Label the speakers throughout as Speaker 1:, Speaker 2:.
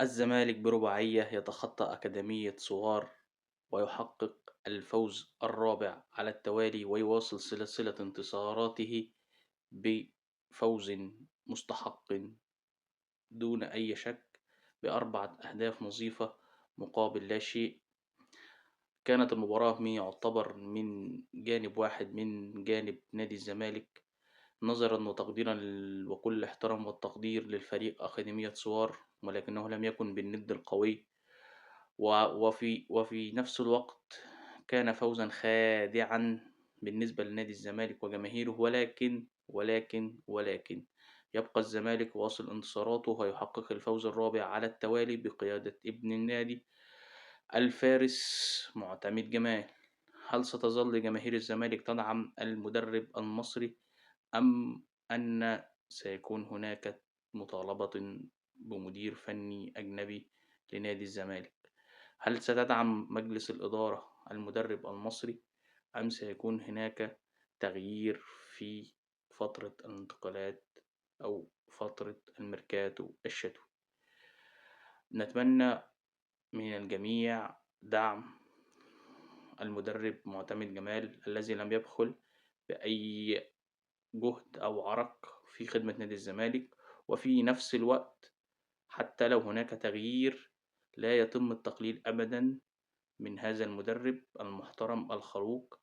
Speaker 1: الزمالك برباعية يتخطى أكاديمية سوار ويحقق الفوز الرابع على التوالي ويواصل سلسلة انتصاراته بفوز مستحق دون أي شك بأربعة أهداف نظيفة مقابل لا شيء. كانت المباراة يعتبر من جانب واحد من جانب نادي الزمالك، نظرا وتقديرا وكل الاحترام والتقدير للفريق أكاديمية سوار، ولكنه لم يكن بالند القوي. وفي نفس الوقت كان فوزا خادعا بالنسبة لنادي الزمالك وجماهيره، ولكن يبقى الزمالك واصل انتصاراته ويحقق الفوز الرابع على التوالي بقيادة ابن النادي الفارس معتمد جمال. هل ستظل جماهير الزمالك تدعم المدرب المصري، أم أن سيكون هناك مطالبة بمدير فني أجنبي لنادي الزمالك؟ هل ستدعم مجلس الإدارة المدرب المصري، أم سيكون هناك تغيير في فترة الانتقالات أو فترة الميركاتو الشتوي؟ نتمنى من الجميع دعم المدرب معتمد جمال الذي لم يبخل بأي جهد أو عرق في خدمة نادي الزمالك، وفي نفس الوقت حتى لو هناك تغيير لا يتم التقليل أبدا من هذا المدرب المحترم الخلوق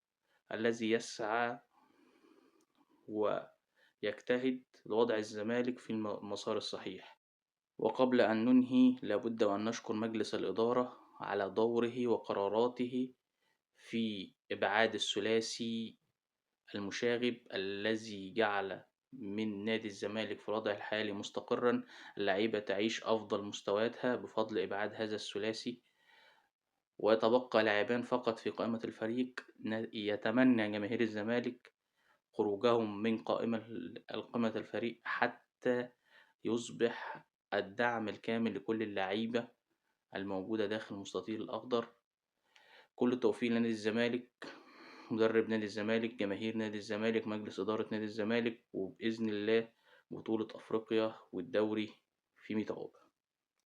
Speaker 1: الذي يسعى ويجتهد لوضع الزمالك في المسار الصحيح. وقبل أن ننهي لابد وأن نشكر مجلس الإدارة على دوره وقراراته في إبعاد الثلاثي المشاغب الذي جعل من نادي الزمالك في الوضع الحالي مستقرا. اللعيبة تعيش أفضل مستوياتها بفضل إبعاد هذا الثلاثي، ويتبقى لاعبان فقط في قائمة الفريق. يتمنى جماهير الزمالك خروجهم من قائمة الفريق حتى يصبح الدعم الكامل لكل اللعيبة الموجودة داخل المستطيل الأخضر. كل التوفيق لنادي الزمالك، مدرب نادي الزمالك، جماهير نادي الزمالك، مجلس إدارة نادي الزمالك، وبإذن الله بطولة أفريقيا والدوري في ميت عقبة.